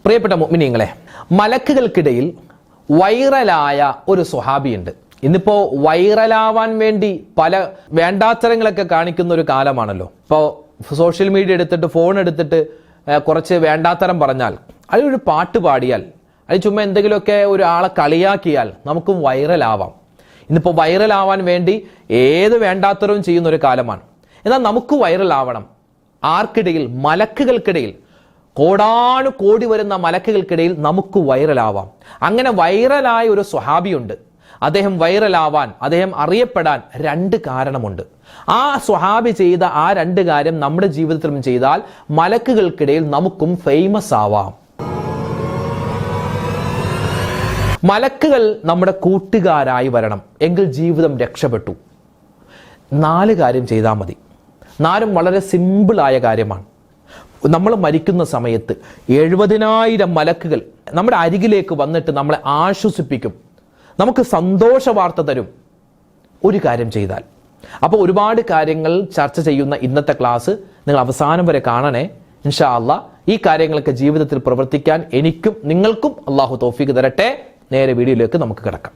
പ്രിയപ്പെട്ട മുഅ്മിനീങ്ങളെ, മലക്കുകൾക്കിടയിൽ വൈറലായ ഒരു സ്വഹാബിയുണ്ട്. ഇന്നിപ്പോ വൈറലാവാൻ വേണ്ടി പല വേണ്ടാത്തരങ്ങളൊക്കെ കാണിക്കുന്ന ഒരു കാലമാണല്ലോ. ഇപ്പോൾ സോഷ്യൽ മീഡിയ എടുത്തിട്ട്, ഫോൺ എടുത്തിട്ട് കുറച്ച് വേണ്ടാത്തരം പറഞ്ഞാൽ, അതിലൊരു പാട്ട് പാടിയാൽ, അത് ചുമ്മാ എന്തെങ്കിലുമൊക്കെ ഒരാളെ കളിയാക്കിയാൽ നമുക്കും വൈറലാവാം. ഇന്നിപ്പോൾ വൈറലാവാൻ വേണ്ടി ഏത് വേണ്ടാത്തരവും ചെയ്യുന്ന ഒരു കാലമാണ്. എന്നാൽ നമുക്ക് വൈറലാവണം. ആർക്കിടയിൽ? മലക്കുകൾക്കിടയിൽ. കോടാനുകോടി വരുന്ന മലക്കുകൾക്കിടയിൽ നമുക്ക് വൈറലാവാം. അങ്ങനെ വൈറലായ ഒരു സ്വഹാബിയുണ്ട്. അദ്ദേഹം വൈറലാവാൻ, അദ്ദേഹം അറിയപ്പെടാൻ രണ്ട് കാരണമുണ്ട്. ആ സ്വഹാബി ചെയ്ത ആ രണ്ട് കാര്യം നമ്മുടെ ജീവിതത്തിലും ചെയ്താൽ മലക്കുകൾക്കിടയിൽ നമുക്കും ഫേമസ് ആവാം. മലക്കുകൾ നമ്മുടെ കൂട്ടുകാരായി വരണം എങ്കിൽ ജീവിതം രക്ഷപ്പെട്ടു. 4 കാര്യം ചെയ്താൽ മതി. 4 വളരെ സിമ്പിളായ കാര്യമാണ്. നമ്മൾ മരിക്കുന്ന സമയത്ത് 70,000 മലക്കുകൾ നമ്മുടെ അരികിലേക്ക് വന്നിട്ട് നമ്മളെ ആശ്വസിപ്പിക്കും, നമുക്ക് സന്തോഷ വാർത്ത തരും ഒരു കാര്യം ചെയ്താൽ. അപ്പോൾ ഒരുപാട് കാര്യങ്ങൾ ചർച്ച ചെയ്യുന്ന ഇന്നത്തെ ക്ലാസ് നിങ്ങൾ അവസാനം വരെ കാണണേ. ഇൻഷാ അല്ലാഹ് ഈ കാര്യങ്ങളൊക്കെ ജീവിതത്തിൽ പ്രവർത്തിക്കാൻ എനിക്കും നിങ്ങൾക്കും അള്ളാഹു തൗഫീഖ് തരട്ടെ. നേരെ വീഡിയോയിലേക്ക് നമുക്ക് കിടക്കാം.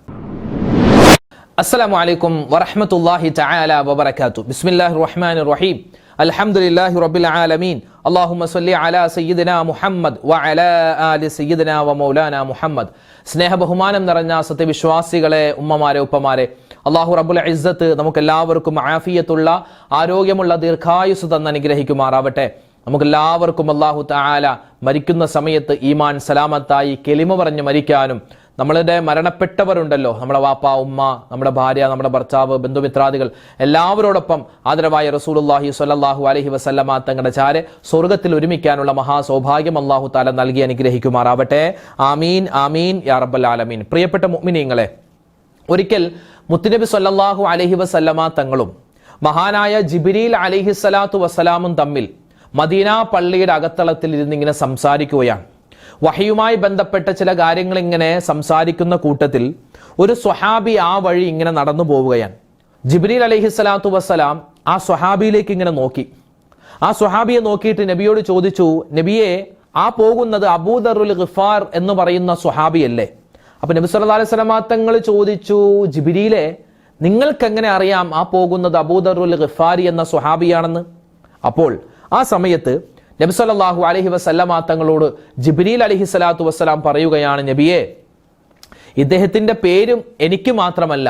അസ്സലാമു അലൈക്കും വറഹ്മത്തുള്ളാഹി തആല വബറകാതുഹു. ബിസ്മില്ലാഹിർ റഹ്മാനിർ റഹീം. അൽഹംദുലില്ലാഹി റബ്ബിൽ ആലമീൻ. അല്ലാഹുമ്മ സ്വല്ലി അലാ സയ്യിദിനാ മുഹമ്മദ് വഅലാ ആലി സയ്യിദിനാ വമൗലാനാ മുഹമ്മദ്. സ്നേഹ ബഹുമാനം നിറഞ്ഞ സത്യവിശ്വാസികളെ, ഉമ്മമാരെ, ഉപ്പമാരെ, അല്ലാഹു റബ്ബുൽ ഇസ്സത്ത് നമുക്കെല്ലാവർക്കും ആഫിയത്തുള്ള, ആരോഗ്യമുള്ള ദീർഘായുസ് തന്ന് അനുഗ്രഹിക്കുമാറാവട്ടെ. നമുക്കെല്ലാവർക്കും അല്ലാഹു തആല മരിക്കുന്ന സമയത്ത് ഈമാൻ സലാമത്തായി കെലിമ പറഞ്ഞ് മരിക്കാനും, നമ്മളുടെ മരണപ്പെട്ടവരുണ്ടല്ലോ, നമ്മുടെ വാപ്പ, ഉമ്മ, നമ്മുടെ ഭാര്യ, നമ്മുടെ ഭർത്താവ്, ബന്ധുമിത്രാദികൾ എല്ലാവരോടൊപ്പം ആദരവായ റസൂലുള്ളാഹി സ്വല്ലല്ലാഹു അലൈഹി വസല്ലമ തങ്ങളുടെ ചാരെ സ്വർഗ്ഗത്തിൽ ഒരുമിക്കാനുള്ള മഹാസൗഭാഗ്യം അല്ലാഹു തആല നൽകി അനുഗ്രഹിക്കുമാറാവട്ടെ. ആമീൻ ആമീൻ യാ റബ്ബൽ ആലമീൻ. പ്രിയപ്പെട്ട മുഅ്മിനീങ്ങളെ, ഒരിക്കൽ മുത്തുനബി സ്വല്ലല്ലാഹു അലൈഹി വസല്ലമ തങ്ങളും മഹാനായ ജിബ്രീൽ അലൈഹിസ്സലാത്തു വസ്സലാമും തമ്മിൽ മദീന പള്ളിയുടെ അകത്തളത്തിൽ ഇരുന്നിങ്ങനെ സംസാരിക്കുകയാണ്. വഹയുമായി ബന്ധപ്പെട്ട ചില കാര്യങ്ങൾ ഇങ്ങനെ സംസാരിക്കുന്ന കൂട്ടത്തിൽ ഒരു സ്വഹാബി ആ വഴി ഇങ്ങനെ നടന്നു പോവുകയാണ്. ജിബ്രീൽ അലൈഹിസ്സലാത്തു വസ്സലാം ആ സ്വഹാബിയിലേക്ക് ഇങ്ങനെ നോക്കി. ആ സ്വഹാബിയെ നോക്കിയിട്ട് നബിയോട് ചോദിച്ചു, നബിയെ, ആ പോകുന്നത് അബൂദറുൽ ഗിഫാർ എന്ന് പറയുന്ന സ്വഹാബിയല്ലേ? അപ്പൊ നബി സല്ലല്ലാഹു അലൈഹി വസല്ലം തങ്ങൾ ചോദിച്ചു, ജിബ്രീലെ, നിങ്ങൾക്ക് എങ്ങനെ അറിയാം ആ പോകുന്നത് അബൂദറുൽ ഗിഫാരി എന്ന സ്വഹാബിയാണെന്ന്? അപ്പോൾ ആ സമയത്ത് നബി സല്ലല്ലാഹു അലൈഹി വസല്ലമ തങ്ങളോട് ജിബ്രീൽ അലൈഹിസ്സലാത്തു വസ്സലാം പറയുകയാണ്, നബിയെ, ഇദ്ദേഹത്തിന്റെ പേരും എനിക്ക് മാത്രമല്ല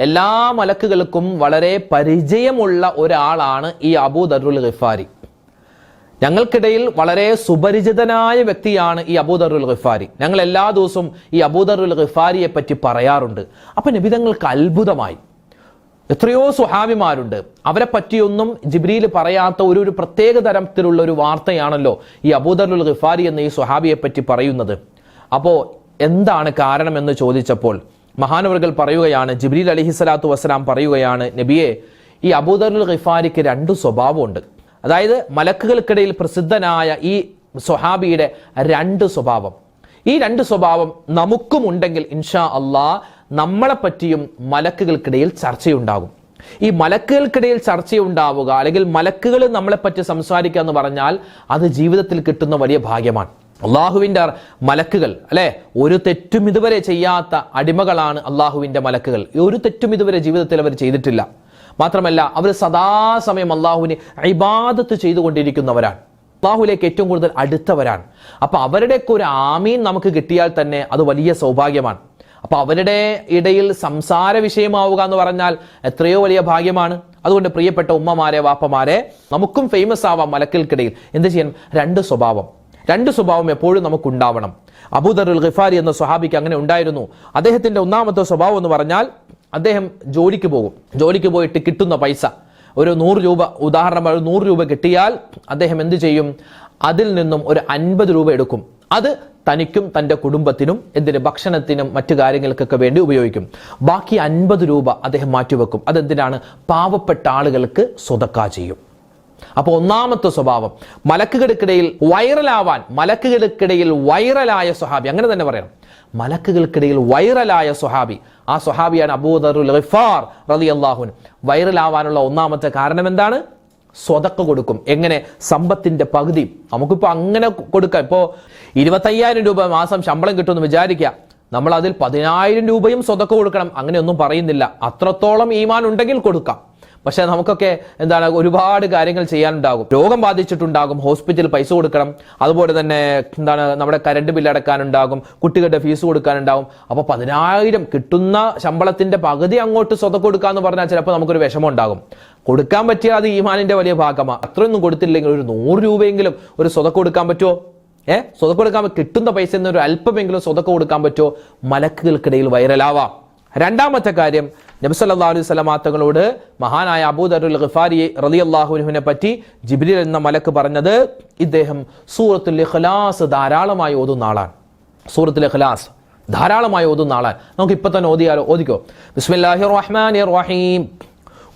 എല്ലാ മലക്കുകൾക്കും വളരെ പരിചയമുള്ള ഒരാളാണ് ഈ അബൂദറുൽ ഗിഫാരി. ഞങ്ങൾക്കിടയിൽ വളരെ സുപരിചിതനായ വ്യക്തിയാണ് ഈ അബൂദറുൽ ഗിഫാരി. ഞങ്ങൾ എല്ലാ ദിവസവും ഈ അബൂദറുൽ ഗിഫാരിയെ പറ്റി പറയാറുണ്ട്. അപ്പൊ നബി തങ്ങൾക്ക് അത്ഭുതമായി. എത്രയോ സ്വഹാബിമാരുണ്ട്, അവരെ പറ്റിയൊന്നും ജിബ്രീൽ പറയാത്ത ഒരു പ്രത്യേക തരത്തിലുള്ള ഒരു വാർത്തയാണല്ലോ ഈ അബൂദറുൽ ഗിഫാരി എന്ന ഈ സ്വഹാബിയെ പറ്റി പറയുന്നത്. അപ്പോൾ എന്താണ് കാരണം എന്ന് ചോദിച്ചപ്പോൾ മഹാനവറുകൾ പറയുകയാണ്, ജിബ്രീൽ അലൈഹിസ്സലാത്തു വസ്സലാം പറയുകയാണ്, നബിയെ, ഈ അബൂദറുൽ ഗിഫാരിക്ക് 2 സ്വഭാവമുണ്ട്. അതായത് മലക്കുകൾക്കിടയിൽ പ്രസിദ്ധനായ ഈ സ്വഹാബിയുടെ 2 സ്വഭാവം. ഈ 2 സ്വഭാവം നമുക്കും ഉണ്ടെങ്കിൽ ഇൻഷാ അല്ലാഹ് നമ്മളെ പറ്റിയും മലക്കുകൾക്കിടയിൽ ചർച്ചയുണ്ടാകും. ഈ മലക്കുകൾക്കിടയിൽ ചർച്ചയുണ്ടാവുക, അല്ലെങ്കിൽ മലക്കുകൾ നമ്മളെപ്പറ്റി സംസാരിക്കുക എന്ന് പറഞ്ഞാൽ അത് ജീവിതത്തിൽ കിട്ടുന്ന വലിയ ഭാഗ്യമാണ്. അള്ളാഹുവിൻ്റെ മലക്കുകൾ അല്ലെ, ഒരു തെറ്റും ഇതുവരെ ചെയ്യാത്ത അടിമകളാണ് അള്ളാഹുവിൻ്റെ മലക്കുകൾ. ഒരു തെറ്റും ഇതുവരെ ജീവിതത്തിൽ അവർ ചെയ്തിട്ടില്ല. മാത്രമല്ല അവർ സദാസമയം അള്ളാഹുവിനെ ഇബാദത്ത് ചെയ്തുകൊണ്ടിരിക്കുന്നവരാണ്, അള്ളാഹുവിലേക്ക് ഏറ്റവും കൂടുതൽ അടുത്തവരാണ്. അപ്പൊ അവരുടെയൊക്കെ ഒരു ആമീൻ നമുക്ക് കിട്ടിയാൽ തന്നെ അത് വലിയ സൗഭാഗ്യമാണ്. അപ്പൊ അവരുടെ ഇടയിൽ സംസാര വിഷയമാവുക എന്ന് പറഞ്ഞാൽ എത്രയോ വലിയ ഭാഗ്യമാണ്. അതുകൊണ്ട് പ്രിയപ്പെട്ട ഉമ്മമാരെ, വാപ്പമാരെ, നമുക്കും ഫേമസ് ആവാം മലക്കുകൾക്കിടയിൽ. എന്ത് ചെയ്യണം? 2 സ്വഭാവം. 2 സ്വഭാവം എപ്പോഴും നമുക്കുണ്ടാവണം. അബൂദറുൽ ഗിഫാരി എന്ന സ്വഹാബിക്ക് അങ്ങനെ ഉണ്ടായിരുന്നു. അദ്ദേഹത്തിന്റെ 1ാമത്തെ സ്വഭാവം എന്ന് പറഞ്ഞാൽ അദ്ദേഹം ജോലിക്ക് പോകും. ജോലിക്ക് പോയിട്ട് കിട്ടുന്ന പൈസ, ഒരു 100 രൂപ, ഉദാഹരണം 100 രൂപ കിട്ടിയാൽ അദ്ദേഹം എന്ത് ചെയ്യും? അതിൽ നിന്നും ഒരു 50 രൂപ എടുക്കും. അത് തനിക്കും തൻ്റെ കുടുംബത്തിനും, എന്തിന്, ഭക്ഷണത്തിനും മറ്റു കാര്യങ്ങൾക്കൊക്കെ വേണ്ടി ഉപയോഗിക്കും. ബാക്കി 50 രൂപ അദ്ദേഹം മാറ്റിവെക്കും. അതെന്തിനാണ്? പാവപ്പെട്ട ആളുകൾക്ക് സ്വതക്ക ചെയ്യും. അപ്പോൾ 1ാമത്തെ സ്വഭാവം, മലക്കുകൾക്കിടയിൽ വൈറലാവാൻ, മലക്കുകൾക്കിടയിൽ വൈറലായ സ്വഹാബി, അങ്ങനെ തന്നെ പറയണം, മലക്കുകൾക്കിടയിൽ വൈറലായ സ്വഹാബി. ആ സ്വഹാബിയാണ് അബൂദറുൽ ഗിഫാർ റളിയല്ലാഹു അൻഹു. വൈറലാവാനുള്ള 1ാമത്തെ കാരണം എന്താണ്? സ്വതക്ക കൊടുക്കും. എങ്ങനെ? സമ്പത്തിന്റെ പകുതി. നമുക്കിപ്പോ അങ്ങനെ കൊടുക്കാം. ഇപ്പോ 25,000 രൂപ മാസം ശമ്പളം കിട്ടുമെന്ന് വിചാരിക്കുക, നമ്മൾ അതിൽ 10,000 രൂപയും സ്വതക്ക കൊടുക്കണം, അങ്ങനെയൊന്നും പറയുന്നില്ല. അത്രത്തോളം ഈമാൻ ഉണ്ടെങ്കിൽ കൊടുക്കാം. പക്ഷെ നമുക്കൊക്കെ ഒരുപാട് കാര്യങ്ങൾ ചെയ്യാനുണ്ടാകും. രോഗം ബാധിച്ചിട്ടുണ്ടാകും, ഹോസ്പിറ്റലിൽ പൈസ കൊടുക്കണം, അതുപോലെ തന്നെ നമ്മുടെ കറണ്ട് ബില്ല് അടക്കാനുണ്ടാകും, കുട്ടികളുടെ ഫീസ് കൊടുക്കാനുണ്ടാകും. അപ്പോൾ 10,000 കിട്ടുന്ന ശമ്പളത്തിന്റെ പകുതി അങ്ങോട്ട് സ്വതക്ക കൊടുക്കാന്ന് പറഞ്ഞാൽ ചിലപ്പോൾ നമുക്കൊരു വിഷമം ഉണ്ടാകും. കൊടുക്കാൻ പറ്റിയാൽ അത് ഈമാനിന്റെ വലിയ ഭാഗമാണ്. അത്രയൊന്നും കൊടുത്തില്ലെങ്കിൽ ഒരു 100 രൂപയെങ്കിലും ഒരു സ്വതക്ക കൊടുക്കാൻ പറ്റുമോ? സ്വതക്ക കൊടുക്കാൻ കിട്ടുന്ന പൈസ ഒരു അല്പമെങ്കിലും സ്വതക്ക കൊടുക്കാൻ പറ്റുമോ? മലക്കുകൾക്കിടയിൽ വൈറലാവാം. രണ്ടാമത്തെ കാര്യം, നബി സല്ലല്ലാഹു അലൈഹി വസല്ലം തങ്ങളോട് മഹാനായ അബൂ ദർറുൽ ഗിഫാരി റളിയല്ലാഹു അൻഹുവിനെ പറ്റി ജിബ്രീൽ എന്ന മലക്ക് പറഞ്ഞത്, ഇദ്ദേഹം സൂറത്തുൽ ഇഖ്ലാസ് ധാരാളമായി ഓതുന്ന ആളാണ്. സൂറത്തുൽ ഇഖ്ലാസ് ധാരാളമായി ഓതുന്ന ആളാണ്. നമുക്ക് ഇപ്പൊ തന്നെ ഓദിക്കോ. ബിസ്മില്ലാഹിർ റഹ്മാനിർ റഹീം.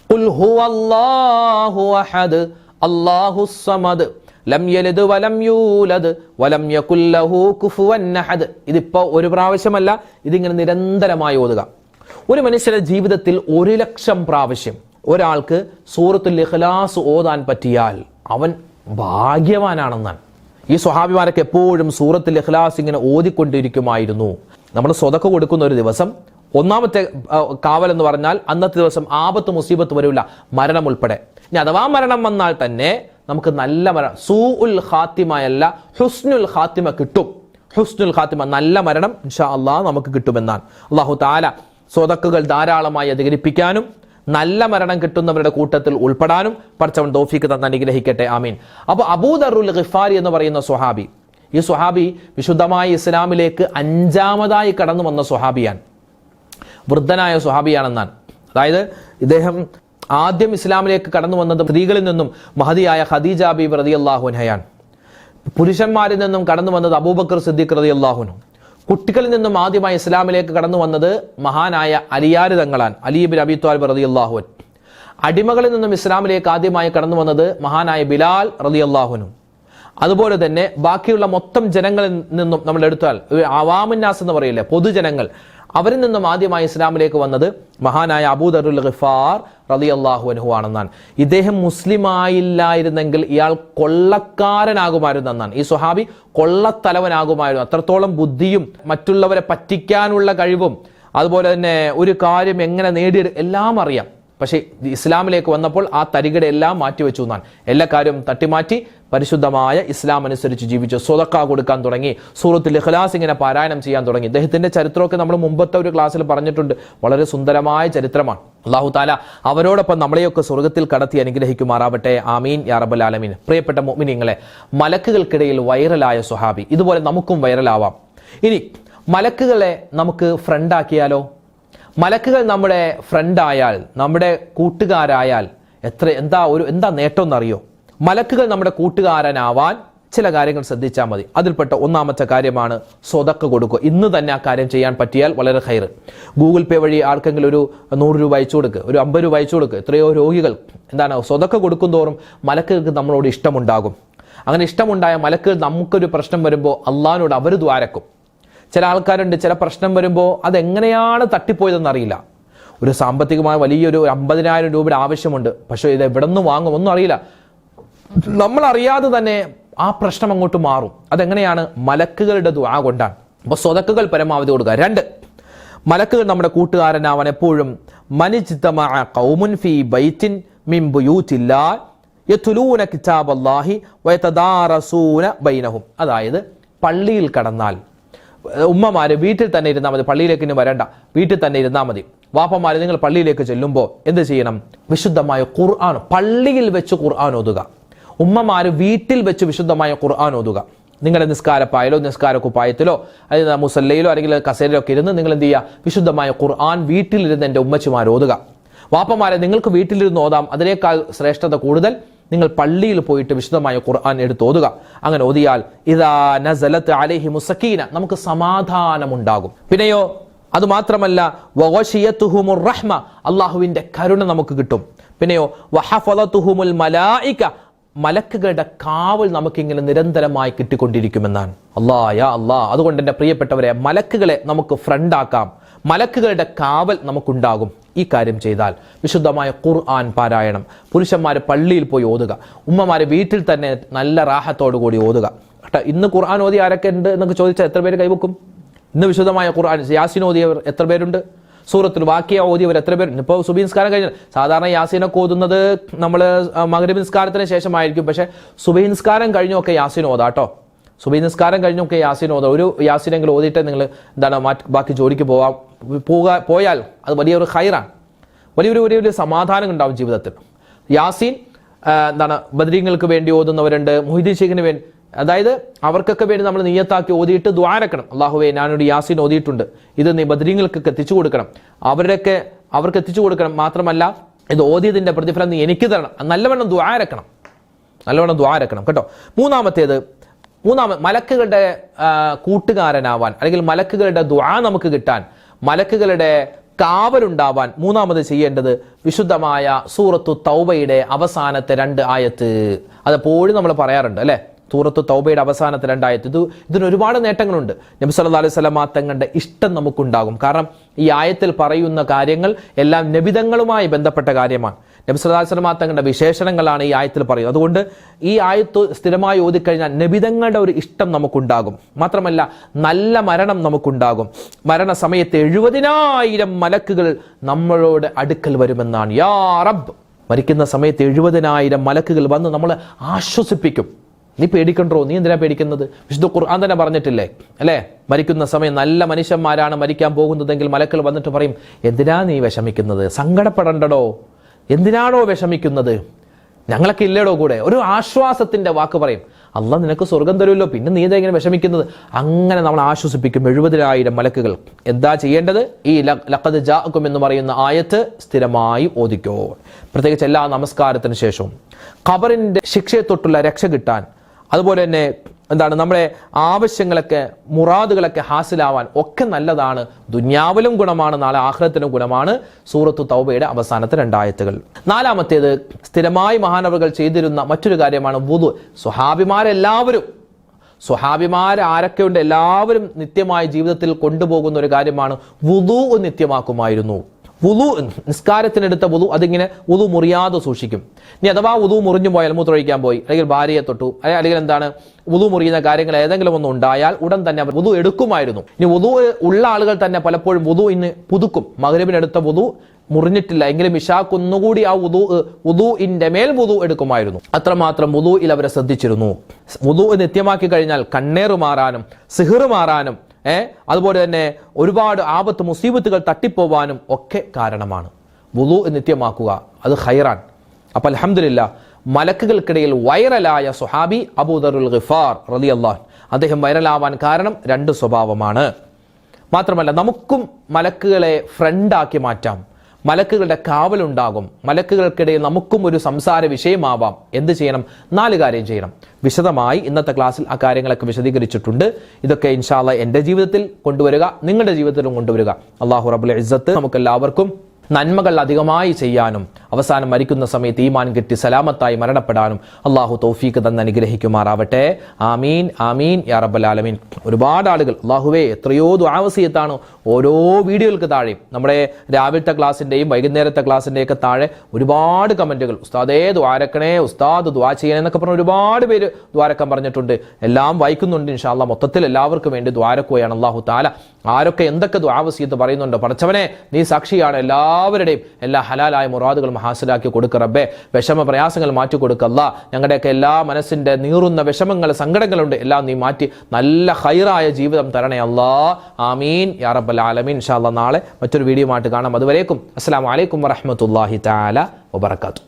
ഖുൽ ഹുവല്ലാഹു അഹദ് അല്ലാഹുസ് സമദ് ലം യലിദ് വലം യൂലദ് വലം യകുൽ ലഹു കുഫുവൻ അഹദ്. ഇതിപ്പോ ഒരു പ്രാവശ്യമല്ല, ഇതിങ്ങനെ നിരന്തരമായി ഓതുക. ഒരു മനുഷ്യന്റെ ജീവിതത്തിൽ 1,00,000 പ്രാവശ്യം ഒരാൾക്ക് സൂറത്തുൽ ഇഖ്ലാസ് ഓതാൻ പറ്റിയാൽ അവൻ ഭാഗ്യവാനാണെന്നാണ്. ഈ സ്വഹാബിമാരൊക്കെ എപ്പോഴും സൂറത്തുൽ ഇഖ്ലാസ് ഇങ്ങനെ ഓതിക്കൊണ്ടിരിക്കുമായിരുന്നു. നമ്മൾ സ്വതക്ക കൊടുക്കുന്ന ഒരു ദിവസം ഒന്നാമത്തെ കാവൽ എന്ന് പറഞ്ഞാൽ അന്നത്തെ ദിവസം ആപത്ത് മുസീബത്ത് വരില്ല, മരണം ഉൾപ്പെടെ. ഇനി അഥവാ മരണം വന്നാൽ തന്നെ നമുക്ക് നല്ല മരണം, സൂഉൽ ഖാത്തിമയല്ല ഹുസ്നുൽ ഖാത്തിമ കിട്ടും. ഹുസ്നുൽ ഖാത്തിമ, നല്ല മരണം ഇൻഷാ അല്ലാഹ് നമുക്ക് കിട്ടുമെന്നാണ്. അല്ലാഹു തആല സ്വതക്കുകൾ ധാരാളമായി അധികരിപ്പിക്കാനും നല്ല മരണം കിട്ടുന്നവരുടെ കൂട്ടത്തിൽ ഉൾപ്പെടാനും പടച്ചവൻ തൗഫീഖ് തന്ന് അനുഗ്രഹിക്കട്ടെ. ആമീൻ. അപ്പോൾ അബൂ ദർറുൽ ഗിഫാരി എന്ന് പറയുന്ന സ്വഹാബി, ഈ സ്വഹാബി വിശുദ്ധമായ ഇസ്ലാമിലേക്ക് 5ാമതായി കടന്നു വന്ന സ്വഹാബിയാണ്, വൃദ്ധനായ സ്വഹാബിയാണെന്നാണ്. അതായത് ഇദ്ദേഹം ആദ്യം ഇസ്ലാമിലേക്ക് കടന്നു വന്നത് സ്ത്രീകളിൽ നിന്നും മഹദിയായ ഖദീജ ബീബി റളിയല്ലാഹു അൻഹയാണ്. പുരുഷന്മാരിൽ നിന്നും കടന്നു വന്നത് അബൂബക്കർ സിദ്ദീഖ് റളിയല്ലാഹു അൻഹു. കുട്ടികളിൽ നിന്നും ആദ്യമായി ഇസ്ലാമിലേക്ക് കടന്നു വന്നത് മഹാനായ അലിയാര് തങ്ങളാണ്, അലി ഇബ്നു അബീ ത്വാലിബ് റളിയല്ലാഹു അൻഹു. അടിമകളിൽ നിന്നും ഇസ്ലാമിലേക്ക് ആദ്യമായി കടന്നു വന്നത് മഹാനായ ബിലാൽ റളിയല്ലാഹു അൻഹു. അതുപോലെ തന്നെ ബാക്കിയുള്ള മൊത്തം ജനങ്ങളിൽ നിന്നും നമ്മൾ എടുത്താൽ അവാമുന്നാസ് എന്ന് പറയില്ലേ, പൊതുജനങ്ങൾ, അവരിൽ നിന്നും ആദ്യമായി ഇസ്ലാമിലേക്ക് വന്നത് മഹാനായ അബൂ ദർറുൽ ഗിഫാർ റളിയല്ലാഹു അൻഹു ആണെന്നാണ്. ഇദ്ദേഹം മുസ്ലിമായില്ലായിരുന്നെങ്കിൽ ഇയാൾ കൊള്ളക്കാരനാകുമായിരുന്നു എന്നാണ്. ഈ സ്വഹാബി കൊള്ളത്തലവനാകുമായിരുന്നു. അത്രത്തോളം ബുദ്ധിയും മറ്റുള്ളവരെ പറ്റിക്കാനുള്ള കഴിവും അതുപോലെ തന്നെ ഒരു കാര്യം എങ്ങനെ എല്ലാം അറിയാം. പക്ഷേ ഇസ്ലാമിലേക്ക് വന്നപ്പോൾ ആ തരികട എല്ലാം മാറ്റിവെച്ചു എന്നാണ്. എല്ലാ കാര്യവും തട്ടിമാറ്റി പരിശുദ്ധമായ ഇസ്ലാം അനുസരിച്ച് ജീവിച്ചു, സ്വതക്ക കൊടുക്കാൻ തുടങ്ങി, സൂറത്തുൽ ഇഖ്ലാസ് ഇങ്ങനെ പാരായണം ചെയ്യാൻ തുടങ്ങി. ഇദ്ദേഹത്തിന്റെ ചരിത്രമൊക്കെ നമ്മൾ മുമ്പത്തെ ഒരു ക്ലാസ്സിൽ പറഞ്ഞിട്ടുണ്ട്. വളരെ സുന്ദരമായ ചരിത്രമാണ്. അല്ലാഹു തആല അവരോടൊപ്പം നമ്മളെയൊക്കെ സ്വർഗ്ഗത്തിൽ കടത്തി അനുഗ്രഹിക്കുമാറാവട്ടെ. ആമീൻ യാ റബ്ബൽ ആലമീൻ. പ്രിയപ്പെട്ട മുഅ്മിനീങ്ങളെ, മലക്കുകൾക്കിടയിൽ വൈറലായ സ്വഹാബി, ഇതുപോലെ നമുക്കും വൈറലാവാം. ഇനി മലക്കുകളെ നമുക്ക് ഫ്രണ്ടാക്കിയാലോ? മലക്കുകൾ നമ്മുടെ ഫ്രണ്ടായാൽ, നമ്മുടെ കൂട്ടുകാരായാൽ എന്താ നേട്ടം എന്നറിയോ? മലക്കുകൾ നമ്മുടെ കൂട്ടുകാരനാവാൻ ചില കാര്യങ്ങൾ ശ്രദ്ധിച്ചാൽ മതി. അതിൽപ്പെട്ട ഒന്നാമത്തെ കാര്യമാണ് സ്വതക്ക കൊടുക്കുക. ഇന്ന് തന്നെ ആ കാര്യം ചെയ്യാൻ പറ്റിയാൽ വളരെ ഖൈർ. ഗൂഗിൾ പേ വഴി ആർക്കെങ്കിലും ഒരു 100 രൂപ അയച്ചു കൊടുക്കുക, ഒരു 50 രൂപ അയച്ചു കൊടുക്കുക. എത്രയോ രോഗികൾ സ്വതക്ക കൊടുക്കും തോറും മലക്കുകൾക്ക് നമ്മളോട് ഇഷ്ടമുണ്ടാകും. അങ്ങനെ ഇഷ്ടമുണ്ടായ മലക്കുകൾ നമുക്കൊരു പ്രശ്നം വരുമ്പോൾ അള്ളാഹിനോട് അവർ ദ്വാരക്കും. ചില ആൾക്കാരുണ്ട്, ചില പ്രശ്നം വരുമ്പോൾ അതെങ്ങനെയാണ് തട്ടിപ്പോയതെന്ന് അറിയില്ല. ഒരു സാമ്പത്തികമായ വലിയൊരു 50,000 രൂപയുടെ ആവശ്യമുണ്ട്, പക്ഷേ ഇത് എവിടെ നിന്ന് വാങ്ങും ഒന്നും അറിയില്ല. നമ്മൾ അറിയാതെ തന്നെ ആ പ്രശ്നം അങ്ങോട്ട് മാറും. അതെങ്ങനെയാണ്? മലക്കുകളുടെ ദുആ കൊണ്ടാണ്. അപ്പോൾ സ്വതക്കുകൾ പരമാവധി കൊടുക്കുക. 2, മലക്കുകൾ നമ്മുടെ കൂട്ടുകാരനാവാൻ എപ്പോഴും മനിജ്തമഅ ഖൗമുൻ ഫീ ബൈത്തിൻ മിൻ ബുയൂത്തില്ലാഹി യത്ലൂന കിതാബല്ലാഹി വയതദാറസൂന ബൈനഹും. അതായത് പള്ളിയിൽ കടന്നാൽ ഉമ്മമാര് വീട്ടിൽ തന്നെ ഇരുന്നാൽ മതി, പള്ളിയിലേക്ക് ഇനി വരണ്ട, വീട്ടിൽ തന്നെ ഇരുന്നാൽ മതി. വാപ്പമാര് നിങ്ങൾ പള്ളിയിലേക്ക് ചെല്ലുമ്പോൾ എന്ത് ചെയ്യണം? വിശുദ്ധമായ ഖുർആൻ പള്ളിയിൽ വെച്ച് ഖുർആൻ ഓതുക. ഉമ്മമാര് വീട്ടിൽ വെച്ച് വിശുദ്ധമായ ഖുർആൻ ഓതുക. നിങ്ങളുടെ നിസ്കാരപ്പായലോ നിസ്കാര കുപ്പായത്തിലോ അല്ലെങ്കിൽ മുസല്ലയിലോ അല്ലെങ്കിൽ കസേരയിലോ ഒക്കെ ഇരുന്ന് നിങ്ങൾ എന്ത് ചെയ്യുക? വിശുദ്ധമായ ഖുർആൻ വീട്ടിലിരുന്ന് എൻ്റെ ഉമ്മച്ചിമാർ ഓതുക. വാപ്പമാരെ നിങ്ങൾക്ക് വീട്ടിലിരുന്ന് ഓതാം, അതിനേക്കാൾ ശ്രേഷ്ഠത കൂടുതൽ നിങ്ങൾ പള്ളിയിൽ പോയിട്ട് വിശുദ്ധമായ ഖുർആൻ എടുത്ത് ഓതുക. അങ്ങനെ ഓതിയാൽ ഇദാ നസലത് അലൈഹിമുസ് സക്കീന, നമുക്ക് സമാധാനമുണ്ടാകും. പിന്നെയോ അതുമാത്രമല്ല വഗശിയതുഹുമുർ റഹ്മ, അല്ലാഹുവിന്റെ കരുണ നമുക്ക് കിട്ടും. പിന്നെയോ വഹഫളതുഹുമുൽ മലായിക, മലക്കുകളുടെ കാവൽ നമുക്കിങ്ങനെ നിരന്തരമായി കിട്ടിക്കൊണ്ടിരിക്കുമെന്നാണ്. യാ അല്ലാഹ്. അതുകൊണ്ട് എൻ്റെ പ്രിയപ്പെട്ടവരെ, മലക്കുകളെ നമുക്ക് ഫ്രണ്ടാക്കാം, മലക്കുകളുടെ കാവൽ നമുക്കുണ്ടാകും. ഈ കാര്യം ചെയ്താൽ വിശുദ്ധമായ ഖുർആൻ പാരായണം, പുരുഷന്മാർ പള്ളിയിൽ പോയി ഓതുക, ഉമ്മമാരെ വീട്ടിൽ തന്നെ നല്ല റാഹത്തോടു കൂടി ഓതുക. ഇന്ന് ഖുർആൻ ഓതി ആരൊക്കെ ഉണ്ട് എന്നൊക്കെ ചോദിച്ചാൽ എത്ര പേര് കൈവക്കും? ഇന്ന് വിശുദ്ധമായ ഖുർആൻ യാസീൻ ഓതിയവർ എത്ര പേരുണ്ട്? സൂറത്തുൽ വാക്കിയ ഓതിയവർ എത്ര പേരുണ്ട്? ഇപ്പോൾ സുബഹി നിസ്കാരം കഴിഞ്ഞാൽ സാധാരണ യാസീനൊക്കെ ഓതുന്നത് നമ്മൾ മഗ്രിബ് നിസ്കാരത്തിന് ശേഷമായിരിക്കും. പക്ഷേ സുബഹി നിസ്കാരം കഴിഞ്ഞൊക്കെ യാസീൻ ഓതാട്ടോ. സുബഹി നിസ്കാരം കഴിഞ്ഞൊക്കെ യാസീൻ ഓതാം. ഒരു യാസീനെങ്കിലും ഓതിയിട്ട് നിങ്ങൾ ബാക്കി ജോലിക്ക് പോയാൽ അത് വലിയൊരു ഖൈറാണ്, വലിയൊരു സമാധാനം ഉണ്ടാവും ജീവിതത്തിൽ. യാസീൻ ബദരീങ്ങൾക്ക് വേണ്ടി ഓതുന്നവരുണ്ട്, മുഹീദ്ദീൻ ശൈഖിന് വേണ്ടി, അതായത് അവർക്കൊക്കെ വേണ്ടി നമ്മൾ നിയ്യത്താക്കി ഓതിയിട്ട് ദുആരക്കണം. അല്ലാഹുവേ, ഞാനൊരു യാസീൻ ഓതിയിട്ടുണ്ട്, ഇത് നീ ബദരീങ്ങൾക്കൊക്കെ എത്തിച്ചു കൊടുക്കണം, അവർക്ക് എത്തിച്ചു കൊടുക്കണം. മാത്രമല്ല ഇത് ഓതിയതിന്റെ പ്രതിഫലം നീ എനിക്ക് തരണം. നല്ലവണ്ണം ദുആരക്കണം കേട്ടോ. മൂന്നാമത്തേത് മലക്കുകളുടെ കൂട്ടുകാരനാവാൻ, അല്ലെങ്കിൽ മലക്കുകളുടെ ദുആ നമുക്ക് കിട്ടാൻ, മലക്കുകളുടെ കാവലുണ്ടാവാൻ മൂന്നാമത് ചെയ്യേണ്ടത് വിശുദ്ധമായ സൂറത്തു തൗബയുടെ അവസാനത്തെ 2 ആയത്ത്. അതെപ്പോഴും നമ്മൾ പറയാറുണ്ട് അല്ലേ? സൂറത്തു തൗബയുടെ അവസാനത്തെ 2 ആയത്ത്. ഇതിന് ഒരുപാട് നേട്ടങ്ങളുണ്ട്. നബി സല്ലല്ലാഹു അലൈഹി വസല്ലം തങ്ങളുടെ ഇഷ്ടം നമുക്കുണ്ടാകും. കാരണം ഈ ആയത്തിൽ പറയുന്ന കാര്യങ്ങൾ എല്ലാം നബിതങ്ങളുമായി ബന്ധപ്പെട്ട കാര്യമാണ്. നബി സല്ലല്ലാഹു അലൈഹി വസല്ലം തങ്ങളുടെ വിശേഷണങ്ങളാണ് ഈ ആയത്തിൽ പറയുന്നത്. അതുകൊണ്ട് ഈ ആയത്ത് സ്ഥിരമായി ഓതിക്കഴിഞ്ഞാൽ നബിതങ്ങളുടെ ഒരു ഇഷ്ടം നമുക്കുണ്ടാകും. മാത്രമല്ല നല്ല മരണം നമുക്കുണ്ടാകും. മരണസമയത്ത് 70,000 മലക്കുകൾ നമ്മളോട് അടുക്കൽ വരുമെന്നാണ്. യാ റബ്ബ്, മരിക്കുന്ന സമയത്ത് 70,000 മലക്കുകൾ വന്ന് നമ്മളെ ആശ്വസിപ്പിക്കും. നീ പേടിക്കണ്ടോ, നീ എന്തിനാ പേടിക്കുന്നത്? വിശുദ്ധ ഖുർആൻ തന്നെ പറഞ്ഞിട്ടില്ലേ അല്ലേ? മരിക്കുന്ന സമയം നല്ല മനുഷ്യന്മാരാണ് മരിക്കാൻ പോകുന്നതെങ്കിൽ മലക്കൾ വന്നിട്ട് പറയും, എന്തിനാ നീ വിഷമിക്കുന്നത്? സങ്കടപ്പെടണ്ടടോ, എന്തിനാണോ വിഷമിക്കുന്നത്? ഞങ്ങളൊക്കെ ഇല്ലേടോ കൂടെ. ഒരു ആശ്വാസത്തിന്റെ വാക്ക് പറയും. അള്ളാഹ് നിനക്ക് സ്വർഗം തരുമല്ലോ, പിന്നെ നീ ഇതെങ്ങനെ വിഷമിക്കുന്നത്? അങ്ങനെ നമ്മൾ ആശ്വസിപ്പിക്കും 70,000 മലക്കുകൾ. എന്താ ചെയ്യേണ്ടത്? ഈ ലഖദ് ജാഅക്കും എന്ന് പറയുന്ന ആയത്ത് സ്ഥിരമായി ഓദിക്കോ. പ്രത്യേകിച്ച് എല്ലാ നമസ്കാരത്തിന് ശേഷവും. ഖബറിന്റെ ശിക്ഷയെ തൊട്ടുള്ള രക്ഷ കിട്ടാൻ, അതുപോലെ തന്നെ നമ്മുടെ ആവശ്യങ്ങളൊക്കെ മുറാദുകളൊക്കെ ഹാസിലാവാൻ ഒക്കെ നല്ലതാണ്. ദുന്യാവിലും ഗുണമാണ്, നാളെ ആഖിറത്തിലും ഗുണമാണ്. സൂറത്തു തൗബയുടെ അവസാനത്തെ 2 ആയത്തുകൾ. നാലാമത്തേത് സ്ഥിരമായി മഹാനവറുകൾ ചെയ്തിരുന്ന മറ്റൊരു കാര്യമാണ് വുദു. സ്വഹാബിമാർ ആരൊക്കെയുണ്ട്, എല്ലാവരും നിത്യമായി ജീവിതത്തിൽ കൊണ്ടുപോകുന്ന ഒരു കാര്യമാണ് വുദു നിത്യമാക്കുമായിരുന്നു. വുദു, നിസ്കാരത്തിനെടുത്ത വുദു, അതിങ്ങനെ വുദു മുറിയാതെ സൂക്ഷിക്കും. ഇനി അഥവാ വുദു മുറിഞ്ഞു പോയാൽ, മൂത്രമൊഴിക്കാൻ പോയി, അല്ലെങ്കിൽ ഭാര്യയെ തൊട്ടു, അല്ലെങ്കിൽ വുദു മുറിയുന്ന കാര്യങ്ങൾ ഏതെങ്കിലും ഒന്നും ഉണ്ടായാൽ ഉടൻ തന്നെ അവർ വുദു എടുക്കുമായിരുന്നു. ഇനി വുദു ഉള്ള ആളുകൾ തന്നെ പലപ്പോഴും വുദു പുതുക്കും. മഗ്രിബിനെടുത്ത വുദു മുറിഞ്ഞിട്ടില്ല എങ്കിലും ഇശാക്ക് ഒന്നുകൂടി ആ വുദുഇന്റെ മേൽ വുദു എടുക്കുമായിരുന്നു. അത്രമാത്രം വുദുഇൽ അവരെ ശ്രദ്ധിച്ചിരുന്നു. വുദു നിത്യമാക്കി കഴിഞ്ഞാൽ കണ്ണേറ് മാറാനും സിഹ്റ് മാറാനും അതുപോലെ തന്നെ ഒരുപാട് ആപത്ത് മുസീബത്തുകൾ തട്ടിപ്പോവാനും ഒക്കെ കാരണമാണ്. വുദു നിത്യമാക്കുക, അത് ഖൈറാൻ. അപ്പോൾ അൽഹംദുലില്ലാ, മലക്കുകൾക്കിടയിൽ വൈറലായ സ്വഹാബി അബൂദറുൽ ഗിഫാർ റളിയല്ലാഹു അൻഹു, അദ്ദേഹം വൈറലാവാൻ കാരണം 2 സ്വഭാവമാണ്. മാത്രമല്ല നമുക്കും മലക്കുകളെ ഫ്രണ്ടാക്കി മാറ്റാം. മലക്കുകളുടെ കാവലുണ്ടാകും. മലക്കുകൾക്കിടയിൽ നമുക്കും ഒരു സംസാര വിഷയമാവാം. എന്ത് ചെയ്യണം? 4 കാര്യം ചെയ്യണം. വിശദമായി ഇന്നത്തെ ക്ലാസ്സിൽ ആ കാര്യങ്ങളൊക്കെ വിശദീകരിച്ചിട്ടുണ്ട്. ഇതൊക്കെ ഇൻഷാ അല്ലാഹ് എൻ്റെ ജീവിതത്തിൽ കൊണ്ടുവരിക, നിങ്ങളുടെ ജീവിതത്തിലും കൊണ്ടുവരിക. അല്ലാഹു റബ്ബുൽ ഇസ്സത്ത് നമുക്കെല്ലാവർക്കും നന്മകൾ അധികമായി ചെയ്യാനും അവസാനം മരിക്കുന്ന സമയത്ത് ഈമാൻ കിട്ടി സലാമത്തായി മരണപ്പെടാനും അള്ളാഹു തൗഫീഖ് തന്ന് അനുഗ്രഹിക്കുമാറാവട്ടെ. ആമീൻ ആമീൻ യാ റബ്ബൽ ആലമീൻ. ഒരുപാട് ആളുകൾ അള്ളാഹുവേ എത്രയോ ദുആ വസിയത്താണ് ഓരോ വീഡിയോകൾക്ക് താഴെ, നമ്മുടെ രാവിലത്തെ ക്ലാസ്സിൻ്റെയും വൈകുന്നേരത്തെ ക്ലാസ്സിൻ്റെയൊക്കെ താഴെ ഒരുപാട് കമൻറ്റുകൾ, ഉസ്താദേ ദ്വാരക്കണേ, ഉസ്താദ് ദ്വാ ചെയ്യണേ എന്നൊക്കെ പറഞ്ഞ് ഒരുപാട് പേര് ദ്വാരക്കം പറഞ്ഞിട്ടുണ്ട്. എല്ലാം വായിക്കുന്നുണ്ട്. ഇൻഷാ അല്ലാഹ് മൊത്തത്തിൽ എല്ലാവർക്കും വേണ്ടി ദ്വാരക്കുകയാണ്. അള്ളാഹു താല ആരൊക്കെ എന്തൊക്കെ ദുആ വസിയത്ത് പറയുന്നുണ്ടോ, പടച്ചവനെ നീ സാക്ഷിയാണ്, എല്ലാവരുടെയും എല്ലാ ഹലാലായ മുറാദുകളും ഹാസിലാക്കി കൊടുക്ക റബ്ബേ. വിഷമ പ്രയാസങ്ങൾ മാറ്റി കൊടുക്കുക അല്ലാ. ഞങ്ങളുടെയൊക്കെ എല്ലാ മനസ്സിന്റെ നീറുന്ന വിഷമങ്ങൾ സങ്കടങ്ങളുണ്ട് എല്ലാം നീ മാറ്റി നല്ല ഖൈറായ ജീവിതം തരണേ അല്ലാ. ആമീൻ യാ റബ്ബൽ ആലമീൻ. ഇൻഷാ അല്ലാഹ് നാളെ മറ്റൊരു വീഡിയോ ആയിട്ട് കാണാം. അതുവരേക്കും അസ്സലാമു അലൈക്കും വറഹ്മത്തുള്ളാഹി തആല വബറകാതുഹു.